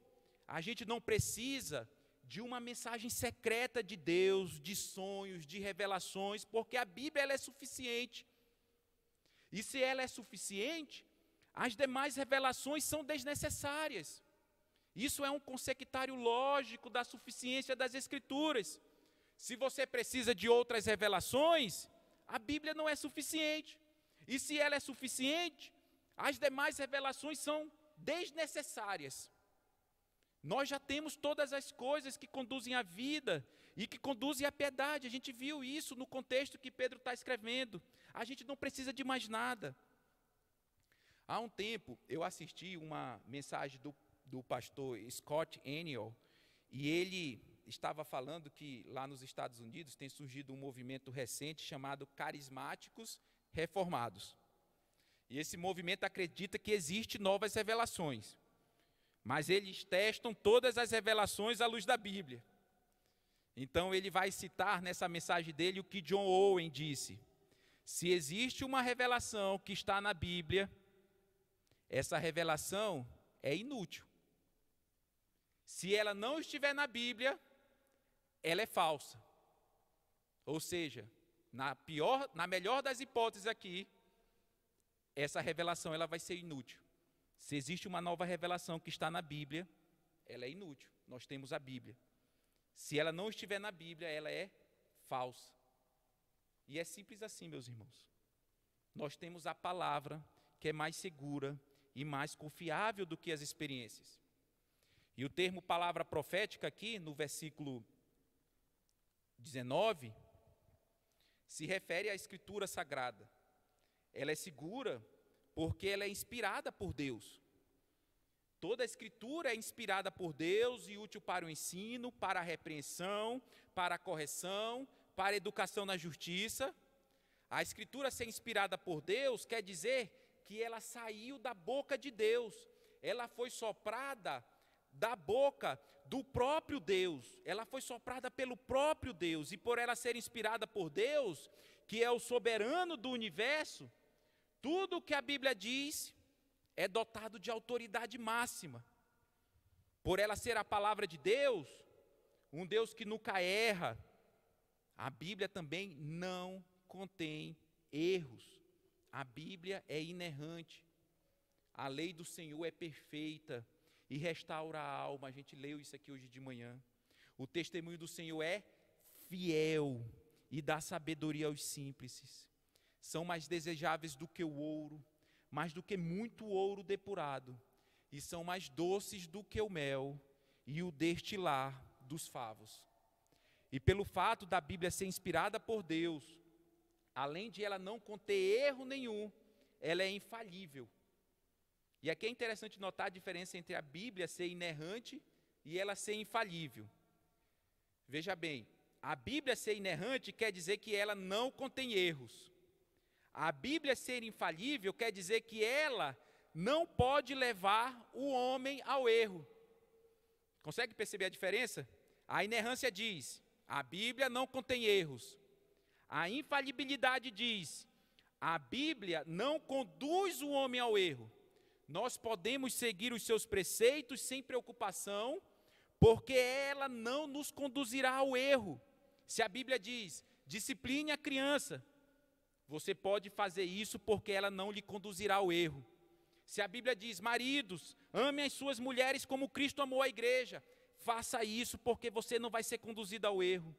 [SPEAKER 1] a gente não precisa de uma mensagem secreta de Deus, de sonhos, de revelações, porque a Bíblia ela é suficiente. E se ela é suficiente, as demais revelações são desnecessárias. Isso é um consectário lógico da suficiência das Escrituras. Se você precisa de outras revelações, a Bíblia não é suficiente. E se ela é suficiente, as demais revelações são desnecessárias. Nós já temos todas as coisas que conduzem à vida e que conduzem à piedade. A gente viu isso no contexto que Pedro está escrevendo. A gente não precisa de mais nada. Há um tempo, eu assisti uma mensagem do pastor Scott Aniol, e ele estava falando que lá nos Estados Unidos tem surgido um movimento recente chamado Carismáticos Reformados. E esse movimento acredita que existem novas revelações, mas eles testam todas as revelações à luz da Bíblia. Então ele vai citar nessa mensagem dele o que John Owen disse: se existe uma revelação que está na Bíblia, essa revelação é inútil. Se ela não estiver na Bíblia, ela é falsa. Ou seja, na melhor das hipóteses aqui, essa revelação ela vai ser inútil. Se existe uma nova revelação que está na Bíblia, ela é inútil. Nós temos a Bíblia. Se ela não estiver na Bíblia, ela é falsa. E é simples assim, meus irmãos. Nós temos a palavra que é mais segura e mais confiável do que as experiências. E o termo palavra profética aqui, no versículo 19, se refere à Escritura Sagrada. Ela é segura porque ela é inspirada por Deus. Toda a Escritura é inspirada por Deus e útil para o ensino, para a repreensão, para a correção, para a educação na justiça. A Escritura ser inspirada por Deus quer dizer que ela saiu da boca de Deus. Ela foi soprada da boca do próprio Deus. Ela foi soprada pelo próprio Deus. E por ela ser inspirada por Deus, que é o soberano do universo, tudo o que a Bíblia diz é dotado de autoridade máxima. Por ela ser a palavra de Deus, um Deus que nunca erra, a Bíblia também não contém erros. A Bíblia é inerrante. A lei do Senhor é perfeita e restaura a alma. A gente leu isso aqui hoje de manhã. O testemunho do Senhor é fiel e dá sabedoria aos simples. São mais desejáveis do que o ouro, mais do que muito ouro depurado, e são mais doces do que o mel e o destilar dos favos. E pelo fato da Bíblia ser inspirada por Deus, além de ela não conter erro nenhum, ela é infalível. E aqui é interessante notar a diferença entre a Bíblia ser inerrante e ela ser infalível. Veja bem, a Bíblia ser inerrante quer dizer que ela não contém erros. A Bíblia ser infalível quer dizer que ela não pode levar o homem ao erro. Consegue perceber a diferença? A inerrância diz, a Bíblia não contém erros. A infalibilidade diz, a Bíblia não conduz o homem ao erro. Nós podemos seguir os seus preceitos sem preocupação, porque ela não nos conduzirá ao erro. Se a Bíblia diz, discipline a criança, você pode fazer isso porque ela não lhe conduzirá ao erro. Se a Bíblia diz, maridos, amem as suas mulheres como Cristo amou a igreja, faça isso porque você não vai ser conduzido ao erro.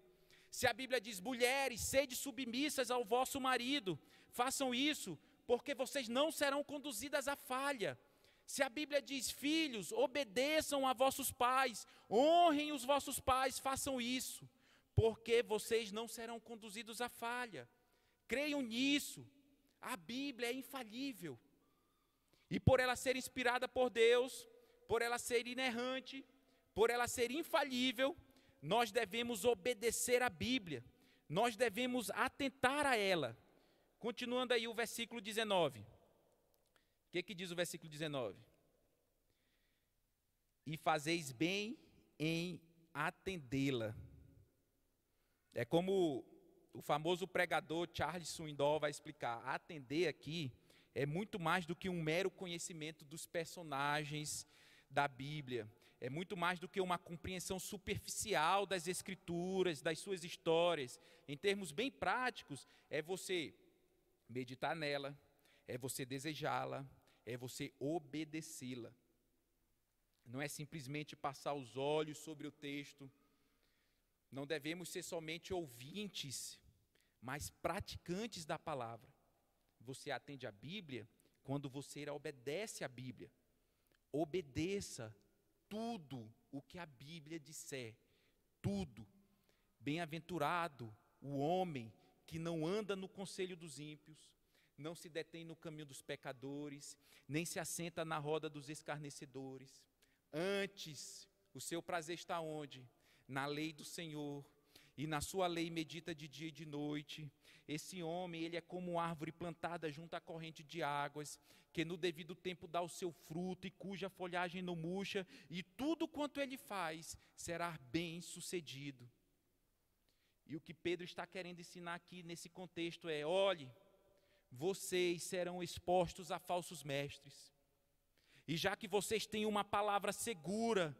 [SPEAKER 1] Se a Bíblia diz, mulheres, sede submissas ao vosso marido, façam isso porque vocês não serão conduzidas à falha. Se a Bíblia diz, filhos, obedeçam a vossos pais, honrem os vossos pais, façam isso, porque vocês não serão conduzidos à falha. Creiam nisso. A Bíblia é infalível. E por ela ser inspirada por Deus, por ela ser inerrante, por ela ser infalível, nós devemos obedecer à Bíblia. Nós devemos atentar a ela. Continuando aí o versículo 19. O que diz o versículo 19? E fazeis bem em atendê-la. É como o famoso pregador Charles Swindoll vai explicar. Atender aqui é muito mais do que um mero conhecimento dos personagens da Bíblia. É muito mais do que uma compreensão superficial das Escrituras, das suas histórias. Em termos bem práticos, é você meditar nela, é você desejá-la, é você obedecê-la. Não é simplesmente passar os olhos sobre o texto. Não devemos ser somente ouvintes, mas praticantes da palavra. Você atende a Bíblia quando você obedece a Bíblia. Obedeça tudo o que a Bíblia disser. Tudo. Bem-aventurado o homem que não anda no conselho dos ímpios, não se detém no caminho dos pecadores, nem se assenta na roda dos escarnecedores. Antes, o seu prazer está onde? Na lei do Senhor, e na sua lei medita de dia e de noite. Esse homem, ele é como árvore plantada junto à corrente de águas, que no devido tempo dá o seu fruto, e cuja folhagem não murcha, e tudo quanto ele faz será bem sucedido. E o que Pedro está querendo ensinar aqui nesse contexto é, olhe, vocês serão expostos a falsos mestres. E já que vocês têm uma palavra segura,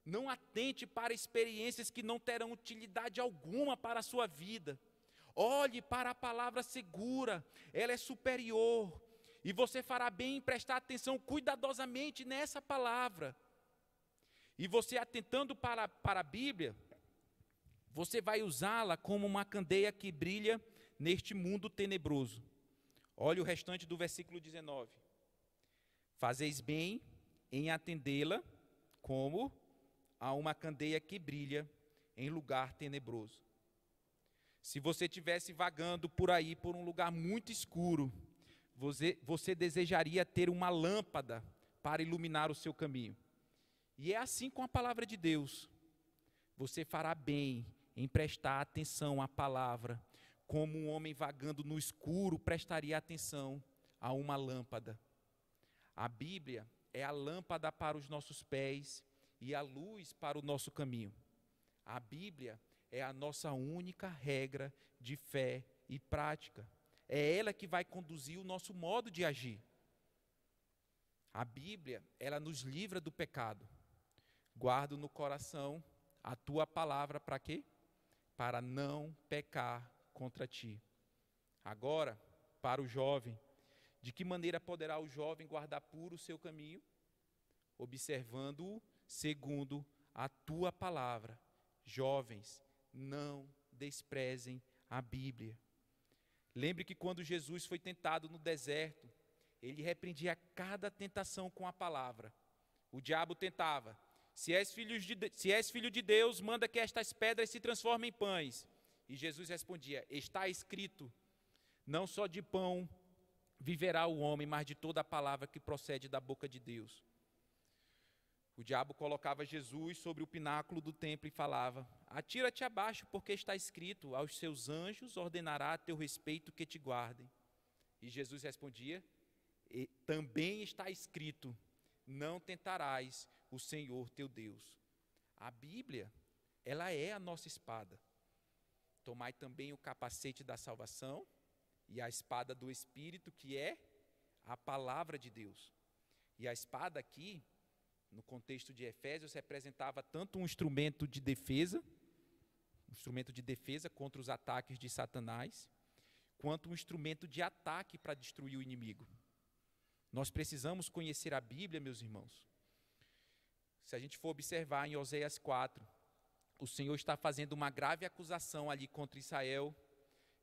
[SPEAKER 1] não atente para experiências que não terão utilidade alguma para a sua vida. Olhe para a palavra segura, ela é superior. E você fará bem em prestar atenção cuidadosamente nessa palavra. E você atentando para a Bíblia, você vai usá-la como uma candeia que brilha neste mundo tenebroso. Olha o restante do versículo 19. Fazeis bem em atendê-la como a uma candeia que brilha em lugar tenebroso. Se você estivesse vagando por aí, por um lugar muito escuro, você desejaria ter uma lâmpada para iluminar o seu caminho. E é assim com a palavra de Deus. Você fará bem em prestar atenção à palavra, como um homem vagando no escuro prestaria atenção a uma lâmpada. A Bíblia é a lâmpada para os nossos pés e a luz para o nosso caminho. A Bíblia é a nossa única regra de fé e prática. É ela que vai conduzir o nosso modo de agir. A Bíblia, ela nos livra do pecado. Guardo no coração a tua palavra para quê? Para não pecar contra ti. Agora, para o jovem, de que maneira poderá o jovem guardar puro o seu caminho? Observando-o segundo a tua palavra, Jovens, não desprezem a Bíblia. Lembre que quando Jesus foi tentado no deserto, ele repreendia cada tentação com a palavra. O diabo tentava: se és filho de Deus, manda que estas pedras se transformem em pães. E Jesus respondia: está escrito, não só de pão viverá o homem, mas de toda a palavra que procede da boca de Deus. O diabo colocava Jesus sobre o pináculo do templo e falava: atira-te abaixo, porque está escrito, aos seus anjos ordenará a teu respeito que te guardem. E Jesus respondia: e também está escrito, não tentarás o Senhor teu Deus. A Bíblia, ela é a nossa espada. Tomai também o capacete da salvação e a espada do Espírito, que é a palavra de Deus. E a espada aqui, no contexto de Efésios, representava tanto um instrumento de defesa contra os ataques de Satanás, quanto um instrumento de ataque para destruir o inimigo. Nós precisamos conhecer a Bíblia, meus irmãos. Se a gente for observar em Oséias 4, o Senhor está fazendo uma grave acusação ali contra Israel.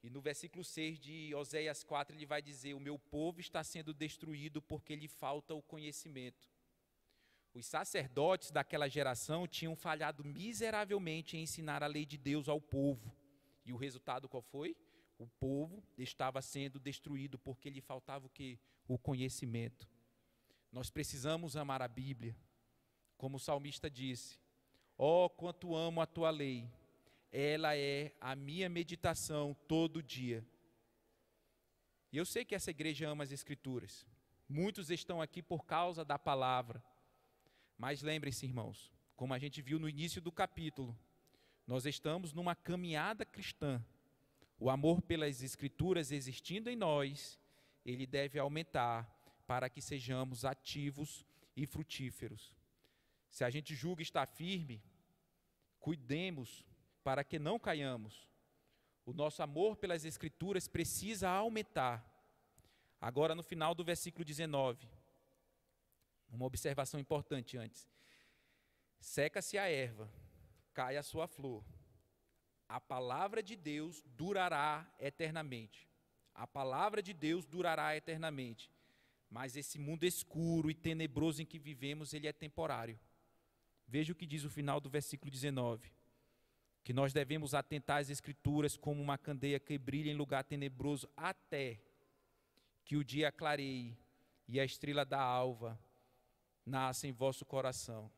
[SPEAKER 1] E no versículo 6 de Oséias 4, ele vai dizer: o meu povo está sendo destruído porque lhe falta o conhecimento. Os sacerdotes daquela geração tinham falhado miseravelmente em ensinar a lei de Deus ao povo. E o resultado qual foi? O povo estava sendo destruído porque lhe faltava o quê? O conhecimento. Nós precisamos amar a Bíblia. Como o salmista disse: ó, quanto amo a tua lei, ela é a minha meditação todo dia. E eu sei que essa igreja ama as Escrituras. Muitos estão aqui por causa da palavra. Mas lembrem-se, irmãos, como a gente viu no início do capítulo, nós estamos numa caminhada cristã. O amor pelas Escrituras existindo em nós, ele deve aumentar para que sejamos ativos e frutíferos. Se a gente julga estar firme, cuidemos para que não caiamos. O nosso amor pelas Escrituras precisa aumentar. Agora, no final do versículo 19, uma observação importante antes. Seca-se a erva, cai a sua flor. A palavra de Deus durará eternamente. A palavra de Deus durará eternamente. Mas esse mundo escuro e tenebroso em que vivemos, ele é temporário. Veja o que diz o final do versículo 19. Que nós devemos atentar às Escrituras como uma candeia que brilha em lugar tenebroso até que o dia clareie e a estrela da alva nasça em vosso coração.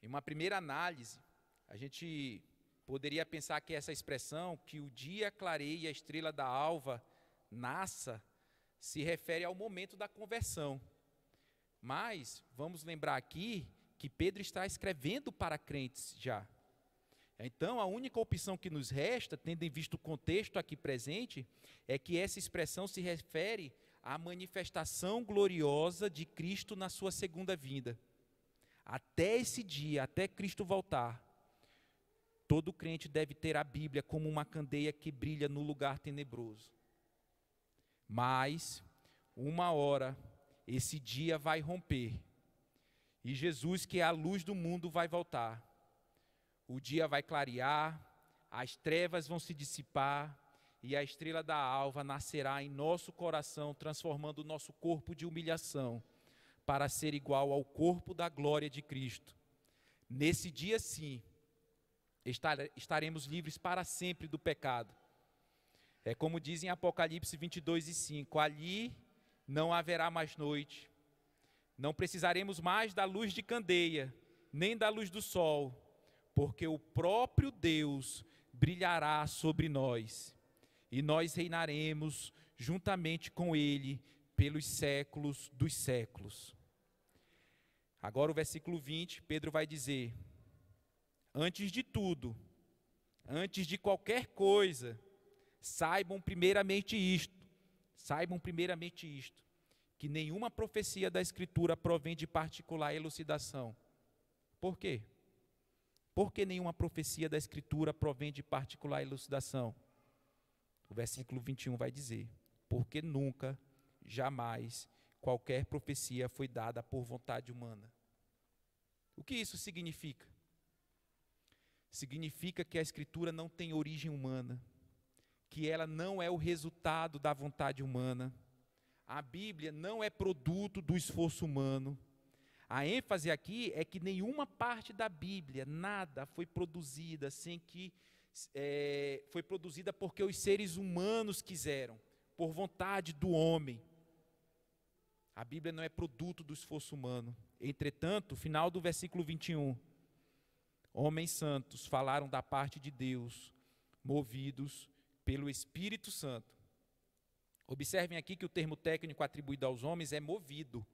[SPEAKER 1] Em uma primeira análise, a gente poderia pensar que essa expressão, que o dia clareie e a estrela da alva nasça, se refere ao momento da conversão. Mas vamos lembrar aqui que Pedro está escrevendo para crentes já. Então, a única opção que nos resta, tendo em vista o contexto aqui presente, é que essa expressão se refere à manifestação gloriosa de Cristo na sua segunda vinda. Até esse dia, até Cristo voltar, todo crente deve ter a Bíblia como uma candeia que brilha no lugar tenebroso. Mas, uma hora, esse dia vai romper. E Jesus, que é a luz do mundo, vai voltar. O dia vai clarear, as trevas vão se dissipar, e a estrela da alva nascerá em nosso coração, transformando o nosso corpo de humilhação para ser igual ao corpo da glória de Cristo. Nesse dia, sim, estaremos livres para sempre do pecado. É como diz em Apocalipse 22:5, ali não haverá mais noite, não precisaremos mais da luz de candeia, nem da luz do sol, porque o próprio Deus brilhará sobre nós, e nós reinaremos juntamente com Ele pelos séculos dos séculos. Agora o versículo 20, Pedro vai dizer: antes de tudo, antes de qualquer coisa, saibam primeiramente isto, que nenhuma profecia da Escritura provém de particular elucidação. Por quê? Por que nenhuma profecia da Escritura provém de particular elucidação? O versículo 21 vai dizer: porque nunca, jamais, qualquer profecia foi dada por vontade humana. O que isso significa? significa que a Escritura não tem origem humana, que ela não é o resultado da vontade humana. A Bíblia não é produto do esforço humano. A ênfase aqui é que nenhuma parte da Bíblia, nada, foi produzida foi produzida porque os seres humanos quiseram, por vontade do homem. A Bíblia não é produto do esforço humano. Entretanto, final do versículo 21, homens santos falaram da parte de Deus, movidos pelo Espírito Santo. Observem aqui que o termo técnico atribuído aos homens é movido.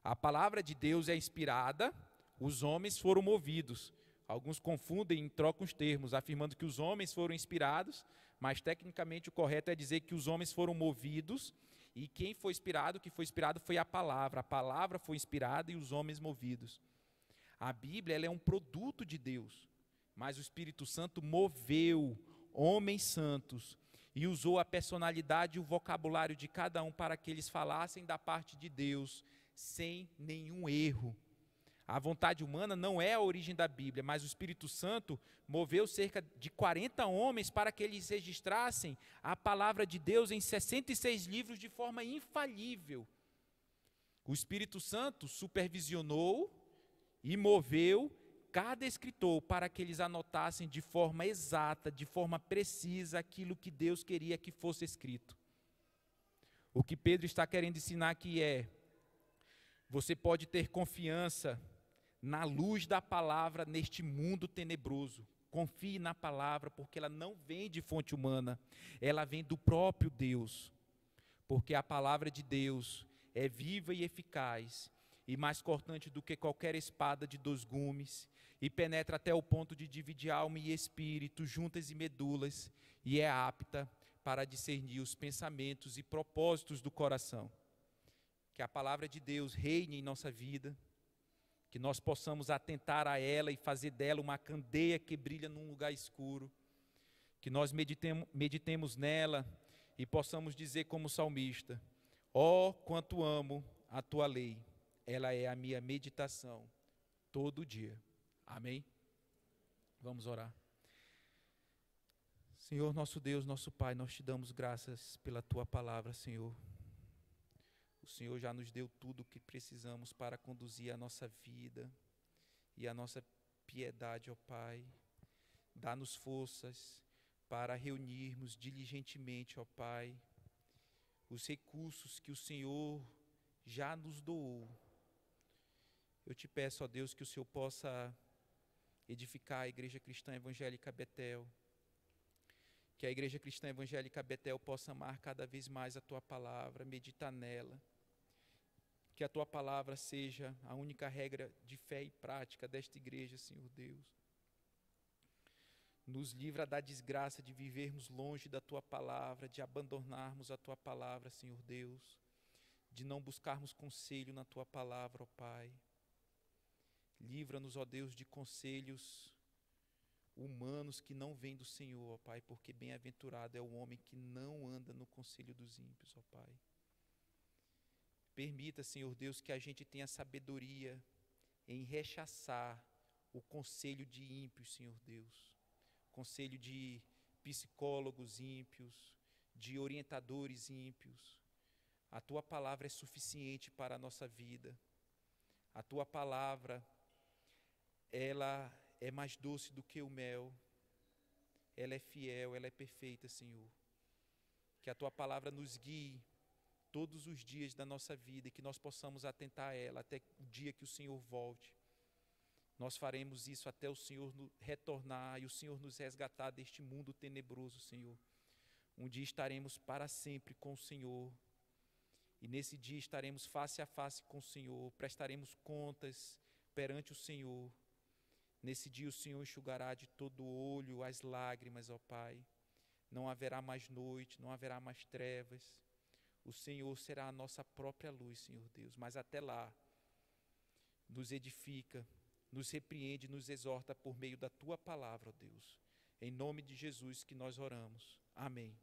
[SPEAKER 1] A palavra de Deus é inspirada, os homens foram movidos. Alguns confundem e trocam os termos, afirmando que os homens foram inspirados, mas tecnicamente o correto é dizer que os homens foram movidos, e quem foi inspirado, o que foi inspirado foi a palavra foi inspirada e os homens movidos. A Bíblia ela é um produto de Deus, mas o Espírito Santo moveu homens santos e usou a personalidade e o vocabulário de cada um para que eles falassem da parte de Deus, sem nenhum erro. A vontade humana não é a origem da Bíblia, mas o Espírito Santo moveu cerca de 40 homens para que eles registrassem a palavra de Deus em 66 livros de forma infalível. O Espírito Santo supervisionou e moveu cada escritor para que eles anotassem de forma exata, de forma precisa, aquilo que Deus queria que fosse escrito. O que Pedro está querendo ensinar aqui é: você pode ter confiança na luz da palavra neste mundo tenebroso. Confie na palavra, porque ela não vem de fonte humana, ela vem do próprio Deus. Porque a palavra de Deus é viva e eficaz, e mais cortante do que qualquer espada de 2 gumes, e penetra até o ponto de dividir alma e espírito, juntas e medulas, e é apta para discernir os pensamentos e propósitos do coração. Que a palavra de Deus reine em nossa vida, que nós possamos atentar a ela e fazer dela uma candeia que brilha num lugar escuro, que nós meditemos nela e possamos dizer como salmista: ó, quanto amo a tua lei, ela é a minha meditação todo dia. Amém? Vamos orar. Senhor, nosso Deus, nosso Pai, nós te damos graças pela tua palavra, Senhor. O Senhor já nos deu tudo o que precisamos para conduzir a nossa vida e a nossa piedade, ó Pai. Dá-nos forças para reunirmos diligentemente, ó Pai, os recursos que o Senhor já nos doou. Eu te peço, ó Deus, que o Senhor possa edificar a Igreja Cristã Evangélica Betel, que a Igreja Cristã Evangélica Betel possa amar cada vez mais a tua palavra, meditar nela, que a tua palavra seja a única regra de fé e prática desta igreja, Senhor Deus. Nos livra da desgraça de vivermos longe da tua palavra, de abandonarmos a tua palavra, Senhor Deus, de não buscarmos conselho na tua palavra, ó Pai. Livra-nos, ó Deus, de conselhos humanos que não vêm do Senhor, ó Pai, porque bem-aventurado é o homem que não anda no conselho dos ímpios, ó Pai. Permita, Senhor Deus, que a gente tenha sabedoria em rechaçar o conselho de ímpios, Senhor Deus. Conselho de psicólogos ímpios, de orientadores ímpios. A tua palavra é suficiente para a nossa vida. A tua palavra, ela é mais doce do que o mel. Ela é fiel, ela é perfeita, Senhor. Que a tua palavra nos guie todos os dias da nossa vida e que nós possamos atentar a ela até o dia que o Senhor volte. Nós faremos isso até o Senhor retornar e o Senhor nos resgatar deste mundo tenebroso, Senhor. Um dia estaremos para sempre com o Senhor e nesse dia estaremos face a face com o Senhor, prestaremos contas perante o Senhor. Nesse dia o Senhor enxugará de todo olho as lágrimas, ó Pai. Não haverá mais noite, não haverá mais trevas. O Senhor será a nossa própria luz, Senhor Deus. Mas até lá, nos edifica, nos repreende, nos exorta por meio da Tua palavra, ó Deus. Em nome de Jesus que nós oramos. Amém.